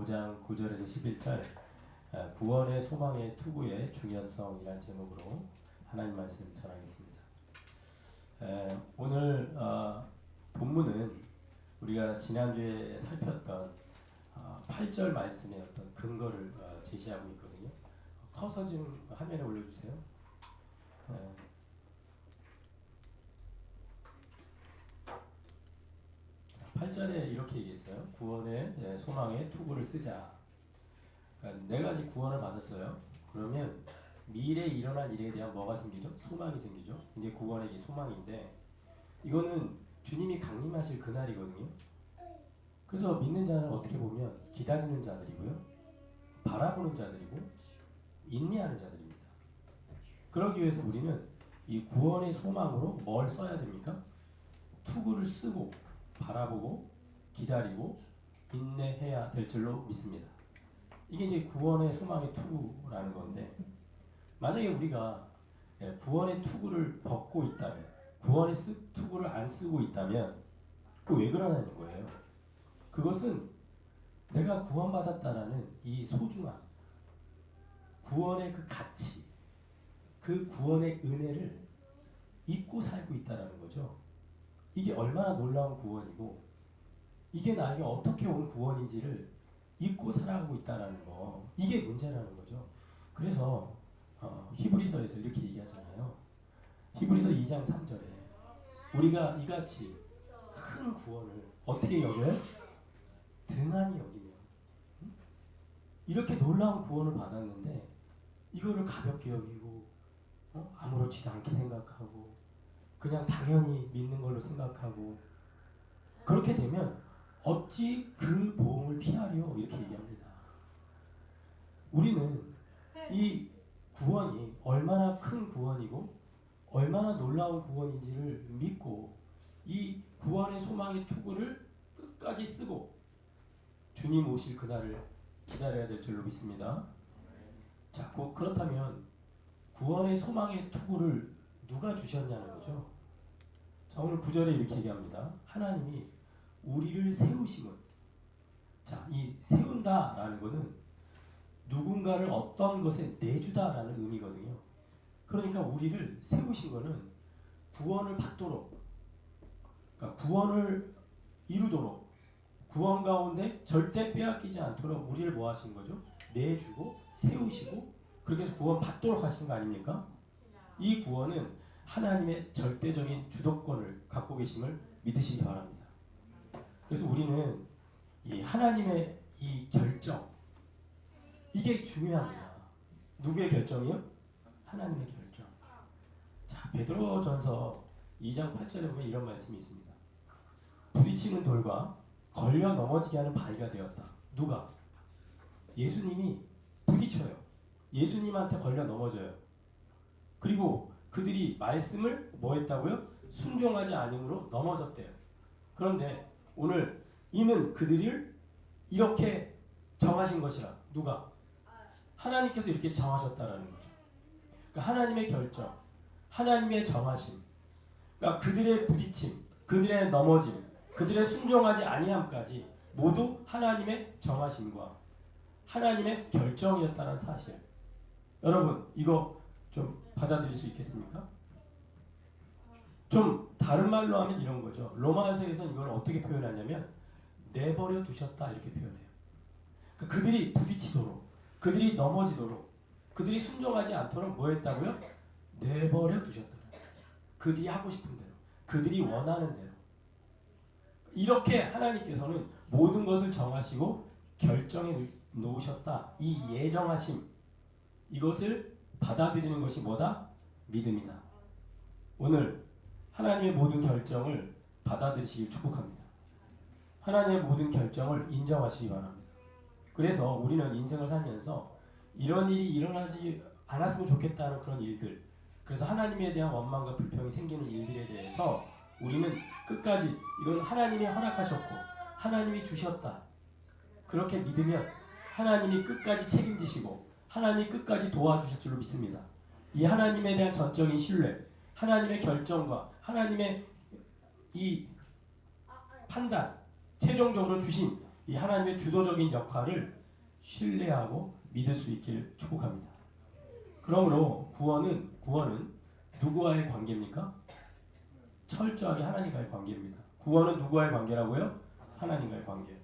5장 9절에서 11절 구원의 소망의 투구의 중요성이라는 제목으로 하나님 말씀 전하겠습니다. 오늘 본문은 우리가 지난주에 살폈던 8절 말씀의 어떤 근거를 제시하고 있거든요. 커서 좀 화면에 올려주세요. 8절에 이렇게 얘기했어요. 구원의 소망의 투구를 쓰자. 그러니까 네 가지 구원을 받았어요. 그러면 미래에 일어날 일에 대한 뭐가 생기죠? 소망이 생기죠. 이제 구원의 소망인데 이거는 주님이 강림하실 그날이거든요. 그래서 믿는 자는 어떻게 보면 기다리는 자들이고요. 바라보는 자들이고 인내하는 자들입니다. 그러기 위해서 우리는 이 구원의 소망으로 뭘 써야 됩니까? 투구를 쓰고 바라보고 기다리고 인내해야 될 줄로 믿습니다. 이게 이제 구원의 소망의 투구라는 건데, 만약에 우리가 구원의 투구를 벗고 있다면, 구원의 투구를 안 쓰고 있다면 왜 그러냐는 거예요. 그것은 내가 구원받았다라는 이 소중함, 구원의 그 가치, 그 구원의 은혜를 잊고 살고 있다라는 거죠. 이게 얼마나 놀라운 구원이고 이게 나에게 어떻게 온 구원인지를 잊고 살아가고 있다는 거, 이게 문제라는 거죠. 그래서 히브리서에서 이렇게 얘기하잖아요. 히브리서 2장 3절에 우리가 이같이 큰 구원을 어떻게 여겨요? 등한히 여기며, 이렇게 놀라운 구원을 받았는데 이거를 가볍게 여기고 아무렇지도 않게 생각하고 그냥 당연히 믿는 걸로 생각하고, 그렇게 되면 어찌 그 보응을 피하려, 이렇게 얘기합니다. 우리는 이 구원이 얼마나 큰 구원이고 얼마나 놀라운 구원인지를 믿고 이 구원의 소망의 투구를 끝까지 쓰고 주님 오실 그날을 기다려야 될 줄로 믿습니다. 자, 그렇다면 구원의 소망의 투구를 누가 주셨냐는 거죠. 자, 오늘 9절에 이렇게 얘기합니다. 하나님이 우리를 세우심은, 자, 이 세운다라는 것은 누군가를 어떤 것에 내주다라는 의미거든요. 그러니까 우리를 세우신 것은 구원을 받도록, 그러니까 구원을 이루도록, 구원 가운데 절대 빼앗기지 않도록 우리를 뭐 하신 거죠? 내주고 세우시고 그렇게 해서 구원 받도록 하신 거 아닙니까? 이 구원은 하나님의 절대적인 주도권을 갖고 계심을 믿으시기 바랍니다. 그래서 우리는 이 하나님의 이 결정, 이게 중요합니다. 누구의 결정이요? 하나님의 결정. 자, 베드로전서 2장 8절에 보면 이런 말씀이 있습니다. 부딪히는 돌과 걸려 넘어지게 하는 바위가 되었다. 누가? 예수님이 부딪혀요. 예수님한테 걸려 넘어져요. 그리고 그들이 말씀을 뭐 했다고요? 순종하지 않음으로 넘어졌대요. 그런데 오늘 이는 그들을 이렇게 정하신 것이라. 누가? 하나님께서 이렇게 정하셨다라는 거죠. 그러니까 하나님의 결정, 하나님의 정하심, 그러니까 그들의 부딪힘, 그들의 넘어짐, 그들의 순종하지 아니함까지 모두 하나님의 정하심과 하나님의 결정이었다는 사실. 여러분, 이거 좀 받아들일 수 있겠습니까? 좀 다른 말로 하면 이런 거죠. 로마서에서는 이걸 어떻게 표현하냐면 내버려 두셨다, 이렇게 표현해요. 그러니까 그들이 부딪히도록, 그들이 넘어지도록, 그들이 순종하지 않도록 뭐 했다고요? 내버려 두셨다. 그들이 하고 싶은 대로, 그들이 원하는 대로. 이렇게 하나님께서는 모든 것을 정하시고 결정해 놓으셨다. 이 예정하심, 이것을 받아들이는 것이 뭐다? 믿음이다. 오늘 하나님의 모든 결정을 받아들이시길 축복합니다. 하나님의 모든 결정을 인정하시기 바랍니다. 그래서 우리는 인생을 살면서 이런 일이 일어나지 않았으면 좋겠다는 그런 일들, 그래서 하나님에 대한 원망과 불평이 생기는 일들에 대해서 우리는 끝까지 이건 하나님이 허락하셨고 하나님이 주셨다, 그렇게 믿으면 하나님이 끝까지 책임지시고 하나님이 끝까지 도와주실 줄로 믿습니다. 이 하나님에 대한 전적인 신뢰, 하나님의 결정과 하나님의 이 판단, 최종적으로 주신 이 하나님의 주도적인 역할을 신뢰하고 믿을 수 있길 축복합니다. 그러므로 구원은 누구와의 관계입니까? 철저하게 하나님과의 관계입니다. 구원은 누구와의 관계라고요? 하나님과의 관계.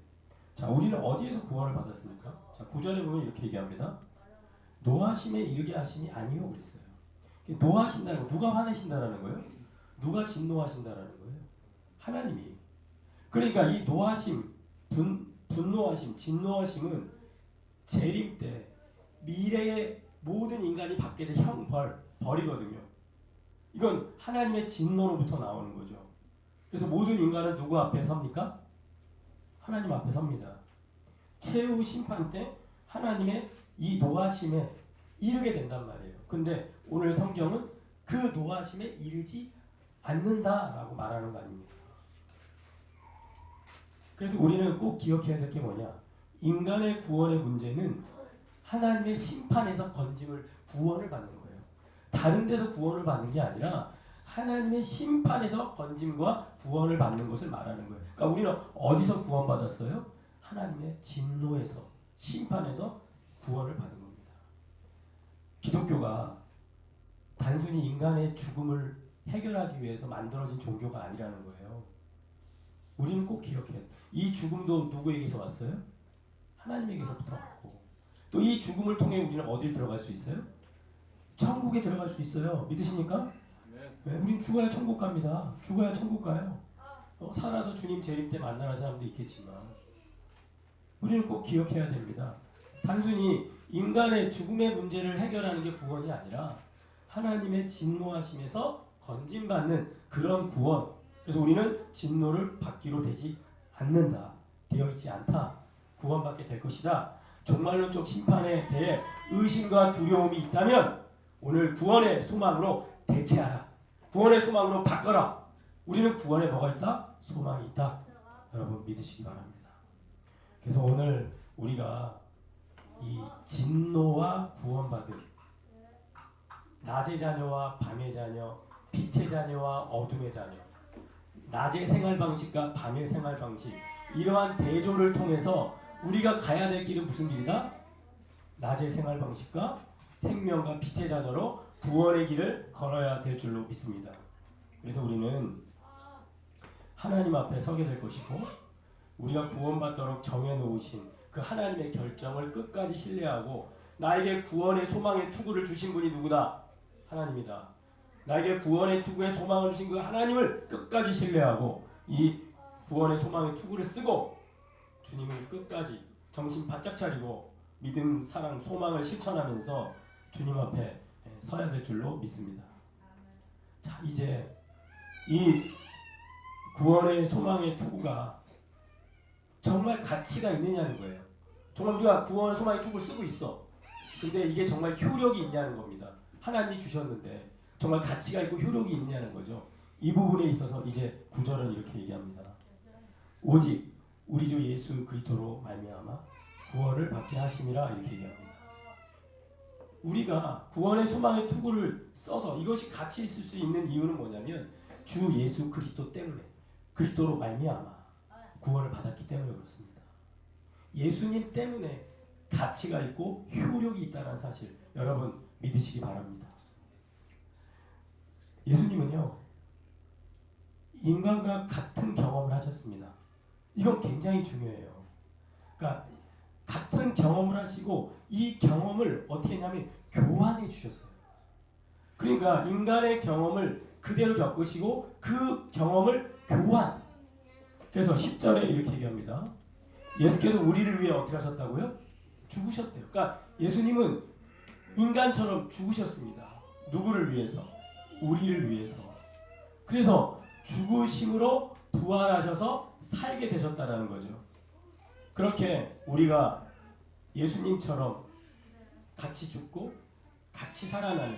자, 우리는 어디에서 구원을 받았습니까? 자, 9절에 보면 이렇게 얘기합니다. 노하심에 이르게 하심이 아니요 그랬어요. 노하신다는 거, 누가 화내신다라는 거예요? 누가 진노하신다라는 거예요? 하나님이. 그러니까 이 노하심, 분노하심, 진노하심은 재림 때 미래의 모든 인간이 받게 될 벌이거든요. 이건 하나님의 진노로부터 나오는 거죠. 그래서 모든 인간은 누구 앞에 섭니까? 하나님 앞에 섭니다. 최후 심판 때 하나님의 이 노하심에 이르게 된단 말이에요. 근데 오늘 성경은 그 노하심에 이르지 않는다라고 말하는 거 아닙니까? 그래서 우리는 꼭 기억해야 될 게 뭐냐? 인간의 구원의 문제는 하나님의 심판에서 구원을 받는 거예요. 다른 데서 구원을 받는 게 아니라 하나님의 심판에서 건짐과 구원을 받는 것을 말하는 거예요. 그러니까 우리는 어디서 구원받았어요? 하나님의 진노에서, 심판에서 구원을 받은 겁니다. 기독교가 단순히 인간의 죽음을 해결하기 위해서 만들어진 종교가 아니라는 거예요. 우리는 꼭 기억해야 돼요. 이 죽음도 누구에게서 왔어요? 하나님에게서부터 왔고, 또 이 죽음을 통해 우리는 어딜 들어갈 수 있어요? 천국에 들어갈 수 있어요. 믿으십니까? 네, 우린 죽어야 천국 갑니다. 죽어야 천국 가요. 살아서 주님 재림 때 만나는 사람도 있겠지만 우리는 꼭 기억해야 됩니다. 단순히 인간의 죽음의 문제를 해결하는 게 구원이 아니라 하나님의 진노하심에서 건짐받는 그런 구원. 그래서 우리는 진노를 받기로 되지 않는다. 되어 있지 않다. 구원받게 될 것이다. 종말론적 심판에 대해 의심과 두려움이 있다면 오늘 구원의 소망으로 대체하라. 구원의 소망으로 바꿔라. 우리는 구원에 뭐가 있다? 소망이 있다. 여러분 믿으시기 바랍니다. 그래서 오늘 우리가 이 진노와 구원받음, 낮의 자녀와 밤의 자녀, 빛의 자녀와 어둠의 자녀, 낮의 생활 방식과 밤의 생활 방식, 이러한 대조를 통해서 우리가 가야 될 길은 무슨 길이다? 낮의 생활 방식과 생명과 빛의 자녀로 구원의 길을 걸어야 될 줄로 믿습니다. 그래서 우리는 하나님 앞에 서게 될 것이고, 우리가 구원받도록 정해놓으신 그 하나님의 결정을 끝까지 신뢰하고, 나에게 구원의 소망의 투구를 주신 분이 누구다? 하나님이다. 나에게 구원의 투구의 소망을 주신 그 하나님을 끝까지 신뢰하고, 이 구원의 소망의 투구를 쓰고 주님을 끝까지 정신 바짝 차리고 믿음, 사랑, 소망을 실천하면서 주님 앞에 서야 될 줄로 믿습니다. 자, 이제 이 구원의 소망의 투구가 정말 가치가 있느냐는 거예요. 정말 우리가 구원의 소망의 투구를 쓰고 있어. 근데 이게 정말 효력이 있냐는 겁니다. 하나님이 주셨는데 정말 가치가 있고 효력이 있냐는 거죠. 이 부분에 있어서 이제 9절은 이렇게 얘기합니다. 오직 우리 주 예수 그리스도로 말미암아 구원을 받게 하심이라 이렇게 얘기합니다. 우리가 구원의 소망의 투구를 써서 이것이 가치 있을 수 있는 이유는 뭐냐면 주 예수 그리스도 때문에, 그리스도로 말미암아 구원을 받았기 때문에 그렇습니다. 예수님 때문에 가치가 있고 효력이 있다는 사실 여러분 믿으시기 바랍니다. 예수님은요 인간과 같은 경험을 하셨습니다. 이건 굉장히 중요해요. 그러니까 같은 경험을 하시고 이 경험을 어떻게 했냐면 교환해 주셨어요. 그러니까 인간의 경험을 그대로 겪으시고 그 경험을 교환. 그래서 10절에 이렇게 얘기합니다. 예수께서 우리를 위해 어떻게 하셨다고요? 죽으셨대요. 그러니까 예수님은 인간처럼 죽으셨습니다. 누구를 위해서? 우리를 위해서. 그래서 죽으심으로 부활하셔서 살게 되셨다라는 거죠. 그렇게 우리가 예수님처럼 같이 죽고 같이 살아나는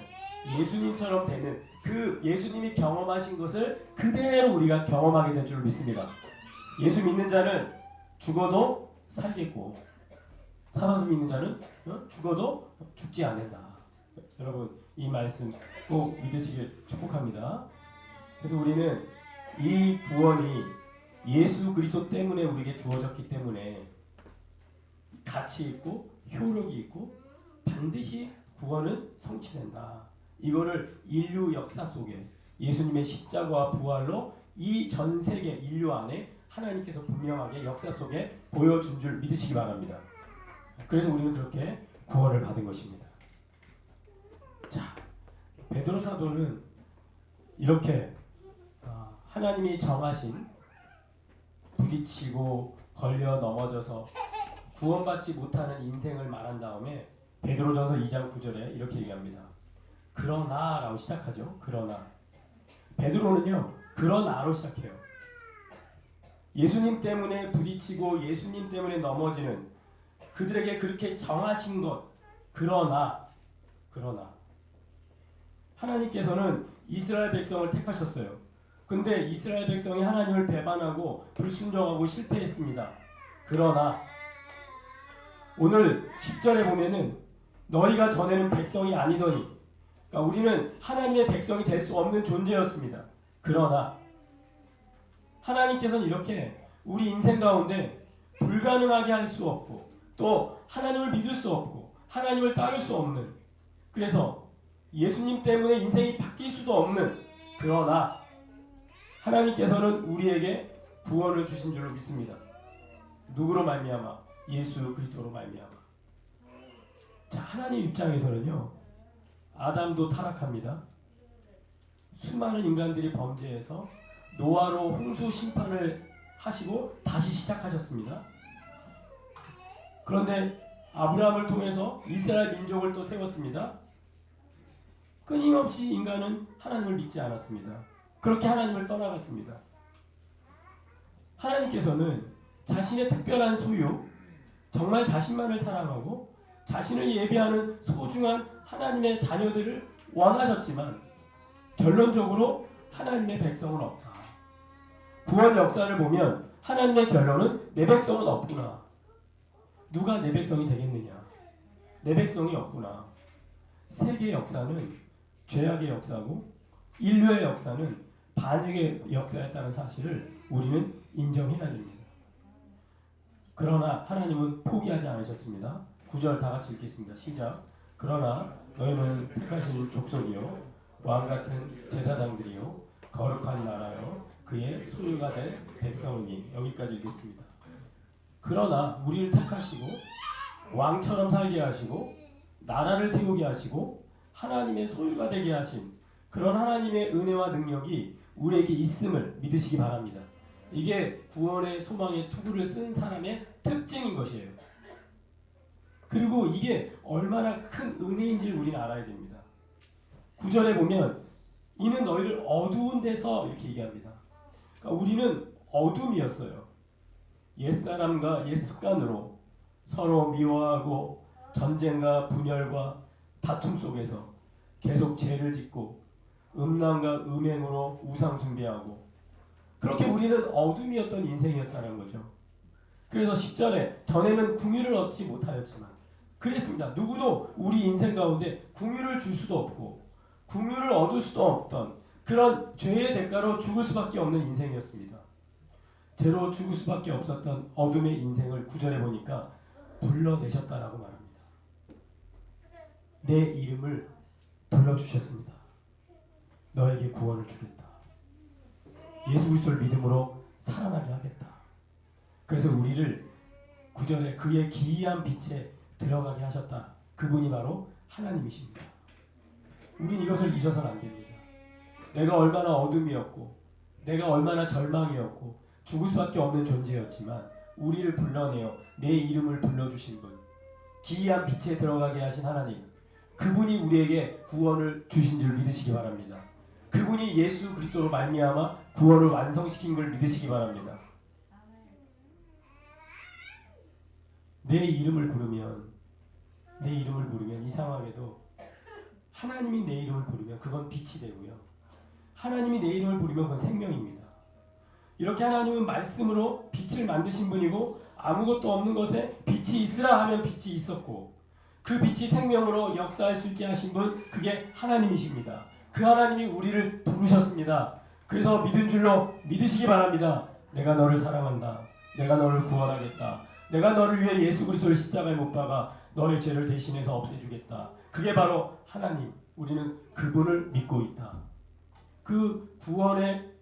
예수님처럼 되는 그 예수님이 경험하신 것을 그대로 우리가 경험하게 될 줄 믿습니다. 예수 믿는 자는 죽어도 살겠고 살아서 믿는 자는 죽어도 죽지 않는다. 여러분 이 말씀 꼭 믿으시길 축복합니다. 그래서 우리는 이 구원이 예수 그리스도 때문에 우리에게 주어졌기 때문에 가치 있고 효력이 있고 반드시 구원은 성취된다. 이거를 인류 역사 속에 예수님의 십자가와 부활로 이 전 세계 인류 안에 하나님께서 분명하게 역사 속에 보여준 줄 믿으시기 바랍니다. 그래서 우리는 그렇게 구원을 받은 것입니다. 자, 베드로 사도는 이렇게 하나님이 정하신 부딪히고 걸려 넘어져서 구원받지 못하는 인생을 말한 다음에 베드로전서 2장 9절에 이렇게 얘기합니다. 그러나 라고 시작하죠. 그러나 베드로는요 그러나로 시작해요. 예수님 때문에 부딪히고 예수님 때문에 넘어지는 그들에게 그렇게 정하신 것 그러나 하나님께서는 이스라엘 백성을 택하셨어요. 근데 이스라엘 백성이 하나님을 배반하고 불순종하고 실패했습니다. 그러나 오늘 10절에 보면은 너희가 전에는 백성이 아니더니 그러니까 우리는 하나님의 백성이 될 수 없는 존재였습니다. 그러나 하나님께서는 이렇게 우리 인생 가운데 불가능하게 할 수 없고 또 하나님을 믿을 수 없고 하나님을 따를 수 없는 그래서 예수님 때문에 인생이 바뀔 수도 없는 그러나 하나님께서는 우리에게 구원을 주신 줄로 믿습니다. 누구로 말미암아? 예수 그리스도로 말미암아. 자, 하나님 입장에서는요. 아담도 타락합니다. 수많은 인간들이 범죄해서 노아로 홍수 심판을 하시고 다시 시작하셨습니다. 그런데 아브라함을 통해서 이스라엘 민족을 또 세웠습니다. 끊임없이 인간은 하나님을 믿지 않았습니다. 그렇게 하나님을 떠나갔습니다. 하나님께서는 자신의 특별한 소유, 정말 자신만을 사랑하고 자신을 예배하는 소중한 하나님의 자녀들을 원하셨지만 결론적으로 하나님의 백성은 없다. 구원 역사를 보면 하나님의 결론은 내 백성은 없구나. 누가 내 백성이 되겠느냐. 내 백성이 없구나. 세계의 역사는 죄악의 역사고 인류의 역사는 반역의 역사였다는 사실을 우리는 인정해야 됩니다. 그러나 하나님은 포기하지 않으셨습니다. 9절 다 같이 읽겠습니다. 시작. 그러나 너희는 택하신 족속이요 왕같은 제사장들이요 거룩한 나라요 그의 소유가 된 백성이니. 여기까지 읽겠습니다. 그러나 우리를 택하시고 왕처럼 살게 하시고 나라를 세우게 하시고 하나님의 소유가 되게 하신 그런 하나님의 은혜와 능력이 우리에게 있음을 믿으시기 바랍니다. 이게 구원의 소망의 투구를 쓴 사람의 특징인 것이에요. 그리고 이게 얼마나 큰 은혜인지를 우리는 알아야 됩니다. 9절에 보면 이는 너희를 어두운 데서 이렇게 얘기합니다. 그러니까 우리는 어둠이었어요. 옛사람과 옛습관으로 서로 미워하고 전쟁과 분열과 다툼 속에서 계속 죄를 짓고 음란과 음행으로 우상 숭배하고 그렇게 우리는 어둠이었던 인생이었다는 거죠. 그래서 10절에 전에는 궁유를 얻지 못하였지만 그랬습니다. 누구도 우리 인생 가운데 궁유를 줄 수도 없고 궁유를 얻을 수도 없던 그런 죄의 대가로 죽을 수밖에 없는 인생이었습니다. 죄로 죽을 수밖에 없었던 어둠의 인생을 9절에 보니까 불러내셨다라고 말합니다. 내 이름을 불러주셨습니다. 너에게 구원을 주겠다. 예수 그리스도를 믿음으로 살아나게 하겠다. 그래서 우리를 9절에 그의 기이한 빛에 들어가게 하셨다. 그분이 바로 하나님이십니다. 우린 이것을 잊어서는 안 됩니다. 내가 얼마나 어둠이었고 내가 얼마나 절망이었고 죽을 수밖에 없는 존재였지만 우리를 불러내어 내 이름을 불러주신 분, 기이한 빛에 들어가게 하신 하나님, 그분이 우리에게 구원을 주신 줄 믿으시기 바랍니다. 그분이 예수 그리스도로 말미암아 구원을 완성시킨 걸 믿으시기 바랍니다. 내 이름을 부르면 이상하게도 하나님이 내 이름을 부르면 그건 빛이 되고요. 하나님이 내 이름을 부르면 그건 생명입니다. 이렇게 하나님은 말씀으로 빛을 만드신 분이고 아무것도 없는 것에 빛이 있으라 하면 빛이 있었고 그 빛이 생명으로 역사할 수 있게 하신 분 그게 하나님이십니다. 그 하나님이 우리를 부르셨습니다. 그래서 믿은 줄로 믿으시기 바랍니다. 내가 너를 사랑한다. 내가 너를 구원하겠다. 내가 너를 위해 예수 그리스도를 십자가에 못 박아 너의 죄를 대신해서 없애주겠다. 그게 바로 하나님. 우리는 그분을 믿고 있다. 그 구원의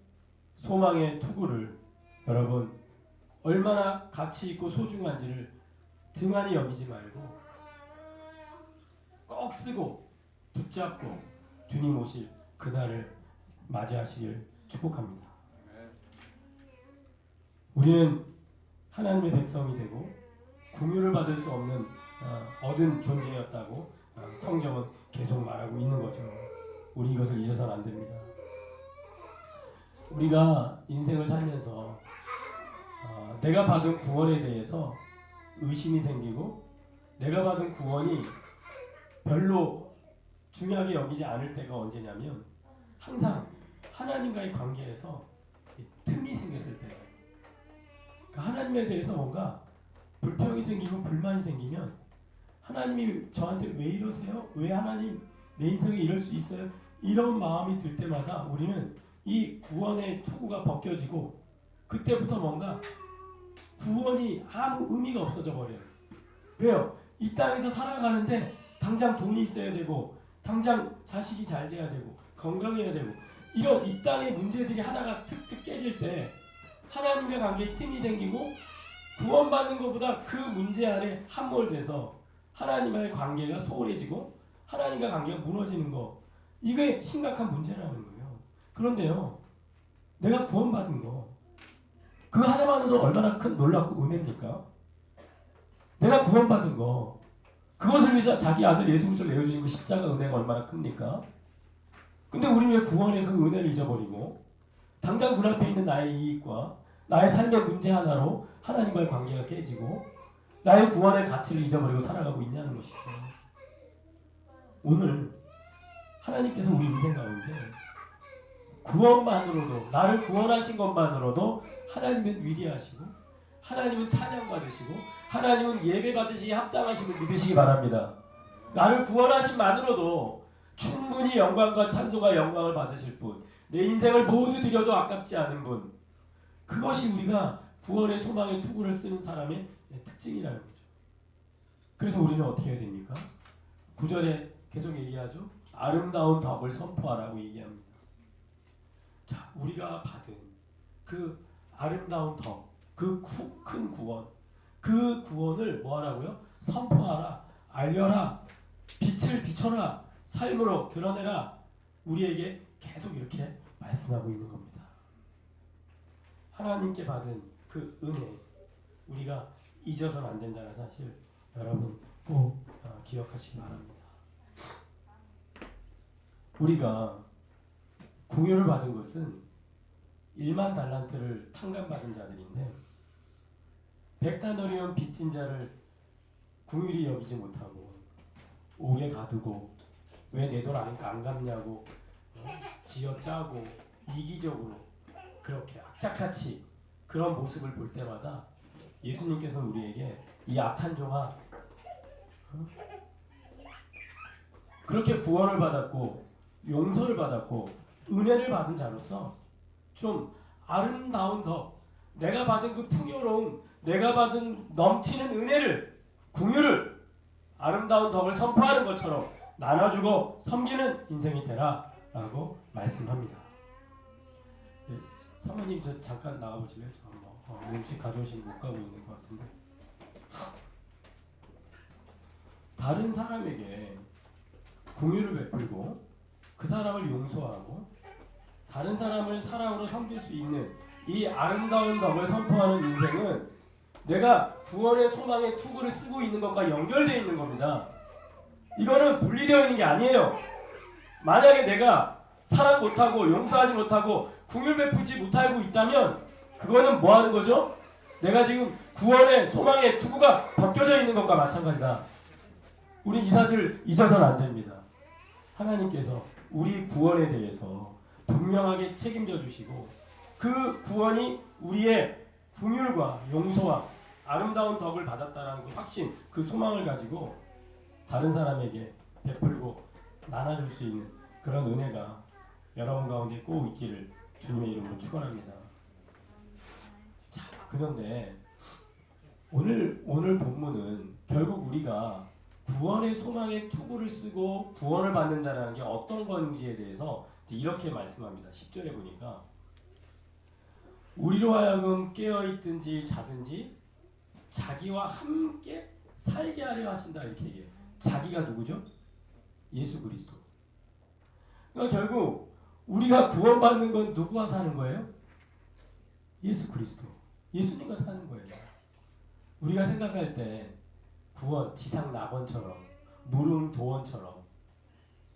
소망의 투구를 여러분 얼마나 가치 있고 소중한지를 등한히 여기지 말고 꼭 쓰고 붙잡고 주님 오실 그날을 맞이하시길 축복합니다. 우리는 하나님의 백성이 되고 긍휼을 받을 수 없는 얻은 존재였다고 성경은 계속 말하고 있는 거죠. 우리 이것을 잊어서는 안 됩니다. 우리가 인생을 살면서 내가 받은 구원에 대해서 의심이 생기고 내가 받은 구원이 별로 중요하게 여기지 않을 때가 언제냐면 항상 하나님과의 관계에서 틈이 생겼을 때예요. 그러니까 하나님에 대해서 뭔가 불평이 생기고 불만이 생기면 하나님이 저한테 왜 이러세요? 왜 하나님 내 인생에 이럴 수 있어요? 이런 마음이 들 때마다 우리는 이 구원의 투구가 벗겨지고 그때부터 뭔가 구원이 아무 의미가 없어져 버려요. 왜요? 이 땅에서 살아가는데 당장 돈이 있어야 되고 당장 자식이 잘 돼야 되고 건강해야 되고 이런 이 땅의 문제들이 하나가 툭툭 깨질 때 하나님과 관계에 틈이 생기고 구원받는 것보다 그 문제 안에 함몰돼서 하나님과의 관계가 소홀해지고 하나님과 관계가 무너지는 거 이게 심각한 문제라는 거예요. 그런데요. 내가 구원받은 거 그 하나만으로도 얼마나 큰 놀랍고 은혜입니까? 내가 구원받은 거 그것을 위해서 자기 아들 예수 그리스도를 내어주신 그 십자가 은혜가 얼마나 큽니까? 근데 우리는 왜 구원의 그 은혜를 잊어버리고 당장 눈앞에 있는 나의 이익과 나의 삶의 문제 하나로 하나님과의 관계가 깨지고 나의 구원의 가치를 잊어버리고 살아가고 있냐는 것이죠. 오늘 하나님께서 우리 인생 가운데 구원만으로도 나를 구원하신 것만으로도 하나님은 위대하시고 하나님은 찬양받으시고 하나님은 예배받으시기에 합당하심을 믿으시기 바랍니다. 나를 구원하신 만으로도 충분히 영광과 찬송과 영광을 받으실 분, 내 인생을 모두 드려도 아깝지 않은 분, 그것이 우리가 구원의 소망의 투구를 쓰는 사람의 특징이라는 거죠. 그래서 우리는 어떻게 해야 됩니까? 9절에 계속 얘기하죠. 아름다운 덕을 선포하라고 얘기합니다. 자, 우리가 받은 그 아름다운 덕, 그 큰 구원, 그 구원을 뭐하라고요? 선포하라, 알려라, 빛을 비춰라, 삶으로 드러내라. 우리에게 계속 이렇게 말씀하고 있는 겁니다. 하나님께 받은 그 은혜, 우리가 잊어서는 안 된다는 사실 여러분 꼭 기억하시기 바랍니다. 우리가 긍휼을 받은 것은 1만 달란트를 탕감받은 자들인데 100다너리온 빚진 자를 긍휼히 여기지 못하고 옥에 가두고 왜 내 돈 안 갚냐고 지어짜고 이기적으로 그렇게 악착같이 그런 모습을 볼 때마다 예수님께서는 우리에게 이 악한 종아 그렇게 구원을 받았고 용서를 받았고 은혜를 받은 자로서 좀 아름다운 덕, 내가 받은 그 풍요로움, 내가 받은 넘치는 은혜를, 긍휼을 아름다운 덕을 선포하는 것처럼 나눠주고 섬기는 인생이 되라 라고 말씀합니다. 네, 사모님 저 잠깐 나가보실래요? 음식 가져오신 못 가고 있는 것 같은데. 다른 사람에게 긍휼을 베풀고 그 사람을 용서하고 다른 사람을 사랑으로 섬길 수 있는 이 아름다운 덕을 선포하는 인생은 내가 구원의 소망의 투구를 쓰고 있는 것과 연결되어 있는 겁니다. 이거는 분리되어 있는 게 아니에요. 만약에 내가 사랑 못하고 용서하지 못하고 긍휼 베푸지 못하고 있다면 그거는 뭐 하는 거죠? 내가 지금 구원의 소망의 투구가 벗겨져 있는 것과 마찬가지다. 우리 이 사실을 잊어서는 안 됩니다. 하나님께서 우리 구원에 대해서 분명하게 책임져 주시고 그 구원이 우리의 긍휼과 용서와 아름다운 덕을 받았다라는 그 확신, 그 소망을 가지고 다른 사람에게 베풀고 나눠줄 수 있는 그런 은혜가 여러분 가운데 꼭 있기를 주님의 이름으로 축원합니다. 자, 그런데 오늘 본문은 결국 우리가 구원의 소망의 투구를 쓰고 구원을 받는다는 게 어떤 건지에 대해서 이렇게 말씀합니다. 10절에 보니까 우리로 하여금 깨어있든지 자든지 자기와 함께 살게 하려 하신다 이렇게 얘기해요. 자기가 누구죠? 예수 그리스도. 그러니까 결국 우리가 구원받는 건 누구와 사는 거예요? 예수 그리스도. 예수님과 사는 거예요. 우리가 생각할 때 구원, 지상 낙원처럼 무릉도원처럼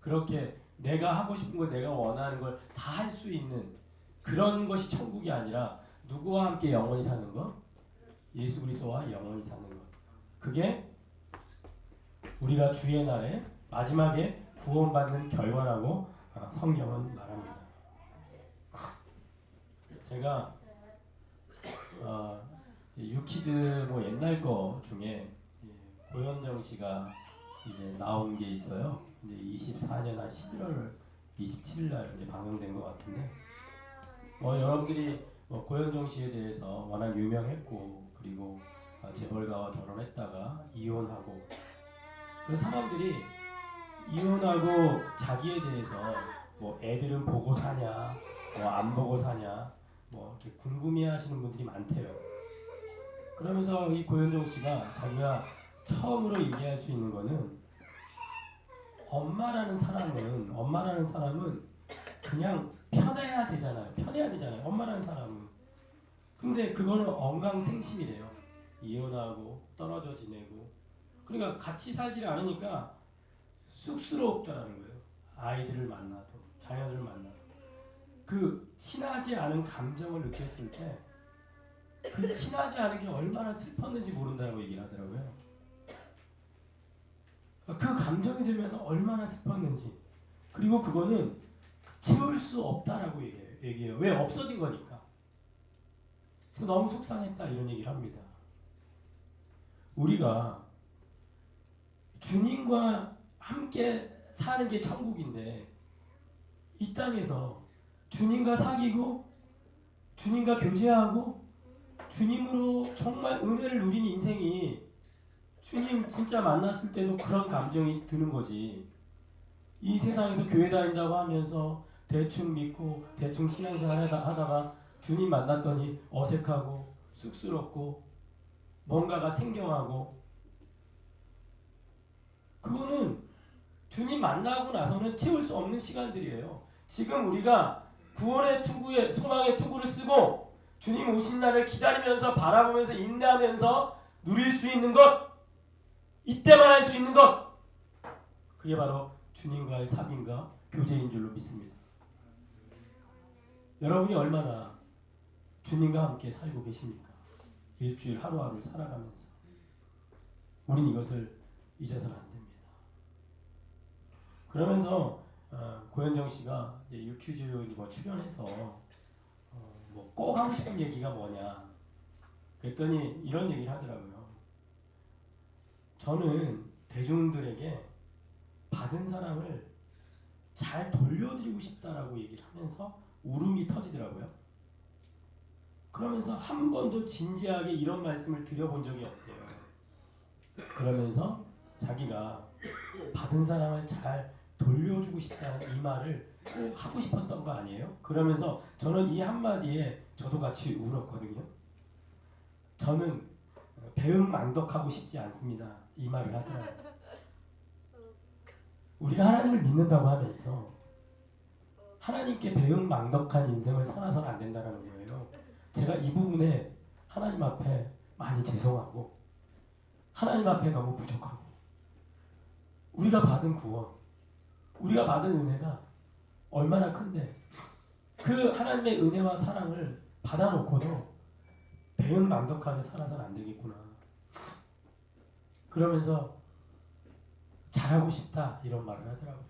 그렇게 내가 하고 싶은 걸 내가 원하는 걸 다 할 수 있는 그런 것이 천국이 아니라 누구와 함께 영원히 사는 것? 예수 그리스도와 영원히 사는 것. 그게 우리가 주의 날에 마지막에 구원받는 결과라고 성경은 말합니다. 제가 유키즈 뭐 옛날 거 중에 고현정 씨가 이제 나온 게 있어요. 이제 24년 한 11월 27일 날 이제 방영된 것 같은데, 여러분들이 고현정 씨에 대해서 워낙 유명했고, 그리고 재벌가와 결혼했다가 이혼하고, 그 사람들이 이혼하고 자기에 대해서 뭐 애들은 보고 사냐, 뭐 안 보고 사냐, 뭐 이렇게 궁금해하시는 분들이 많대요. 그러면서 이 고현정 씨가 자기가 처음으로 얘기할 수 있는 거는 엄마라는 사람은 그냥 편해야 되잖아요. 엄마라는 사람은. 근데 그거는 언강생심이래요. 이혼하고 떨어져 지내고. 그러니까 같이 살지 않으니까 쑥스러웠다는 거예요. 아이들을 만나도, 자녀들을 만나도. 그 친하지 않은 감정을 느꼈을 때 그 친하지 않은 게 얼마나 슬펐는지 모른다고 얘기를 하더라고요. 그 감정이 들면서 얼마나 슬펐는지. 그리고 그거는 채울 수 없다라고 얘기해요. 왜? 없어진 거니까. 그래서 너무 속상했다 이런 얘기를 합니다. 우리가 주님과 함께 사는 게 천국인데 이 땅에서 주님과 사귀고 주님과 교제하고 주님으로 정말 은혜를 누린 인생이 주님 진짜 만났을 때도 그런 감정이 드는 거지. 이 세상에서 교회 다닌다고 하면서 대충 믿고 대충 신앙생활 하다가 주님 만났더니 어색하고 쑥스럽고 뭔가가 생경하고, 그거는 주님 만나고 나서는 채울 수 없는 시간들이에요. 지금 우리가 구원의 투구에 소망의 투구를 쓰고 주님 오신 날을 기다리면서 바라보면서 인내하면서 누릴 수 있는 것, 이때만 할 수 있는 것, 그게 바로 주님과의 사귐과 교제인 줄로 믿습니다. 여러분이 얼마나 주님과 함께 살고 계십니까? 일주일 하루하루 살아가면서. 우린 이것을 잊어서는 안 됩니다. 그러면서 고현정 씨가 이제 유퀴즈 뭐 출연해서 뭐 꼭 하고 싶은 얘기가 뭐냐 그랬더니 이런 얘기를 하더라고요. 저는 대중들에게 받은 사랑을 잘 돌려드리고 싶다라고 얘기를 하면서 울음이 터지더라고요. 그러면서 한 번도 진지하게 이런 말씀을 드려본 적이 없대요. 그러면서 자기가 받은 사랑을 잘 돌려주고 싶다는 이 말을 꼭 하고 싶었던 거 아니에요? 그러면서 저는 이 한마디에 저도 같이 울었거든요. 저는 배은망덕하고 싶지 않습니다. 이 말을 하더라고요. 우리가 하나님을 믿는다고 하면서 하나님께 배은망덕한 인생을 살아서는 안 된다는 거예요. 제가 이 부분에 하나님 앞에 많이 죄송하고 하나님 앞에 너무 부족하고, 우리가 받은 구원, 우리가 받은 은혜가 얼마나 큰데 그 하나님의 은혜와 사랑을 받아놓고도 배은망덕하게 살아서는 안 되겠구나. 그러면서 잘하고 싶다 이런 말을 하더라고요.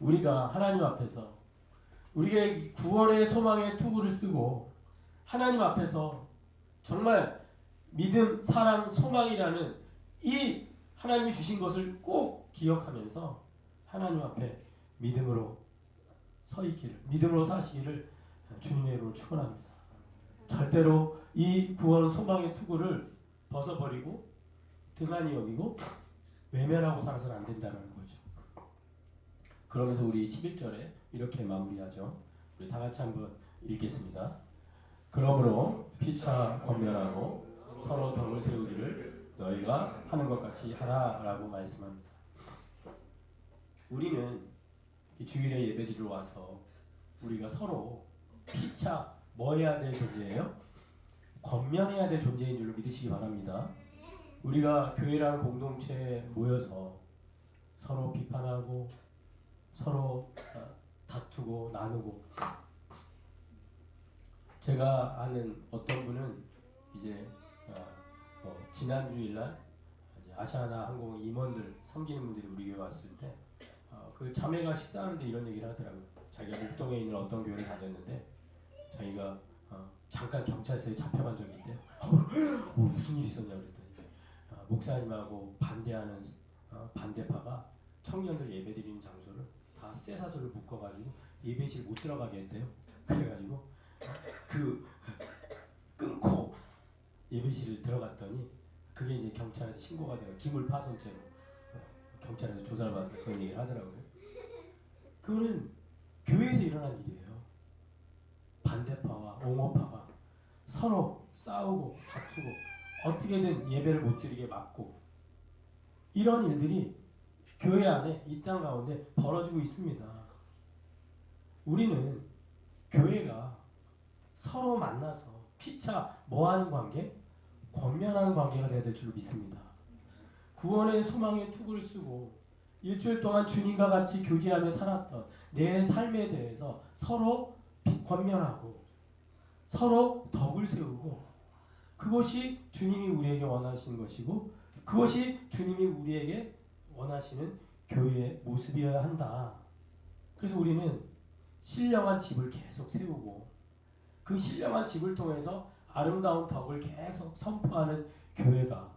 우리가 하나님 앞에서 우리의 구원의 소망의 투구를 쓰고 하나님 앞에서 정말 믿음, 사랑, 소망이라는 이 하나님이 주신 것을 꼭 기억하면서 하나님 앞에 믿음으로 서 있기를, 믿음으로 사시기를 주님의 이름으로 축원합니다. 절대로 이 구원 소망의 투구를 벗어버리고 등한히 여기고 외면하고 살아서는 안 된다는 거죠. 그러면서 우리 11절에 이렇게 마무리하죠. 우리 다 같이 한번 읽겠습니다. 그러므로 피차 권면하고 서로 덕을 세우기를 너희가 하는 것 같이 하라라고 말씀합니다. 우리는 이 주일에 예배드리러 와서 우리가 서로 피차 뭐 해야 될 존재예요? 권면해야 될 존재인 줄로 믿으시기 바랍니다. 우리가 교회라는 공동체에 모여서 서로 비판하고 서로 다투고 나누고, 제가 아는 어떤 분은 이제 지난 주일날 아시아나 항공 임원들 섬기는 분들이 우리 교회 왔을 때 그 자매가 식사하는데 이런 얘기를 하더라고요. 자기가 목동에 있는 어떤 교회를 다녔는데 자기가 잠깐 경찰서에 잡혀간 적이 있대요. 무슨 일이 있었냐 그랬더니 목사님하고 반대하는 반대파가 청년들 예배드리는 장소를 다 쇠사슬로 묶어가지고 예배실 못 들어가게 했대요. 그래가지고 끊고 예배실을 들어갔더니 그게 이제 경찰한테 신고가 돼요. 기물파손죄로 경찰에서 조사를 받고 그런 얘기를 하더라고요. 그거는 교회에서 일어난 일이에요. 반대파와 옹호파가 서로 싸우고 다투고 어떻게든 예배를 못 드리게 막고, 이런 일들이 교회 안에 이 땅 가운데 벌어지고 있습니다. 우리는 교회가 서로 만나서 피차 뭐하는 관계? 권면하는 관계가 돼야 될 줄로 믿습니다. 구원의 소망의 투구를 쓰고 일주일 동안 주님과 같이 교제하며 살았던 내 삶에 대해서 서로 권면하고 서로 덕을 세우고, 그것이 주님이 우리에게 원하시는 것이고 그것이 주님이 우리에게 원하시는 교회의 모습이어야 한다. 그래서 우리는 신령한 집을 계속 세우고 그 신령한 집을 통해서 아름다운 덕을 계속 선포하는 교회가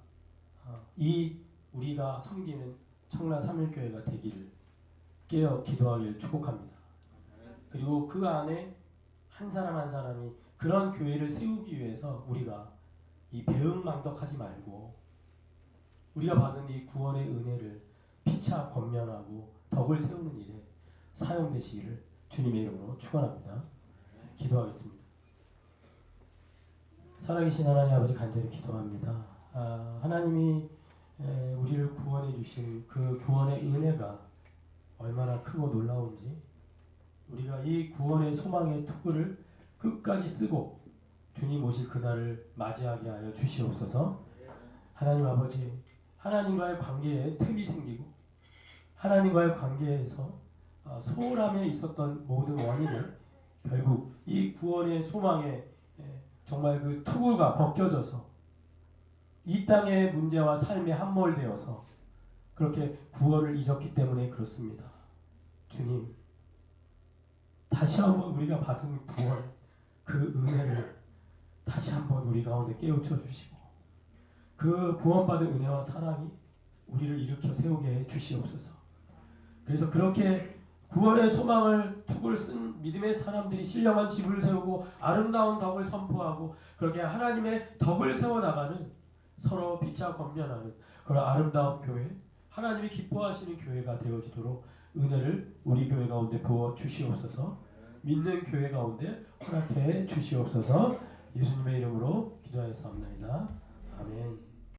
이 우리가 섬기는 청라 삼일교회가 되기를 깨어 기도하기를 축복합니다. 그리고 그 안에 한 사람 한 사람이 그런 교회를 세우기 위해서 우리가 이 배은망덕하지 말고 우리가 받은 이 구원의 은혜를 피차 권면하고 덕을 세우는 일에 사용되시기를 주님의 이름으로 축원합니다. 기도하겠습니다. 살아계신 하나님 아버지, 간절히 기도합니다. 하나님이 우리를 구원해 주실 그 구원의 은혜가 얼마나 크고 놀라운지, 우리가 이 구원의 소망의 투구를 끝까지 쓰고 주님 오실 그날을 맞이하게 하여 주시옵소서. 하나님 아버지, 하나님과의 관계에 틈이 생기고 하나님과의 관계에서 소홀함에 있었던 모든 원인을 결국 이 구원의 소망에 정말 그 투구가 벗겨져서 이 땅의 문제와 삶에 함몰되어서 그렇게 구원을 잊었기 때문에 그렇습니다. 주님, 다시 한번 우리가 받은 구원, 그 은혜를 다시 한번 우리 가운데 깨우쳐 주시고 그 구원받은 은혜와 사랑이 우리를 일으켜 세우게 해 주시옵소서. 그래서 그렇게 구원의 소망을 투구를 쓴 믿음의 사람들이 신령한 집을 세우고 아름다운 덕을 선포하고 그렇게 하나님의 덕을 세워나가는, 서로 피차 권면하는 그런 아름다운 교회, 하나님이 기뻐하시는 교회가 되어지도록 은혜를 우리 교회 가운데 부어 주시옵소서. 믿는 교회 가운데 허락해 주시옵소서. 예수님의 이름으로 기도하였사옵나이다. 아멘.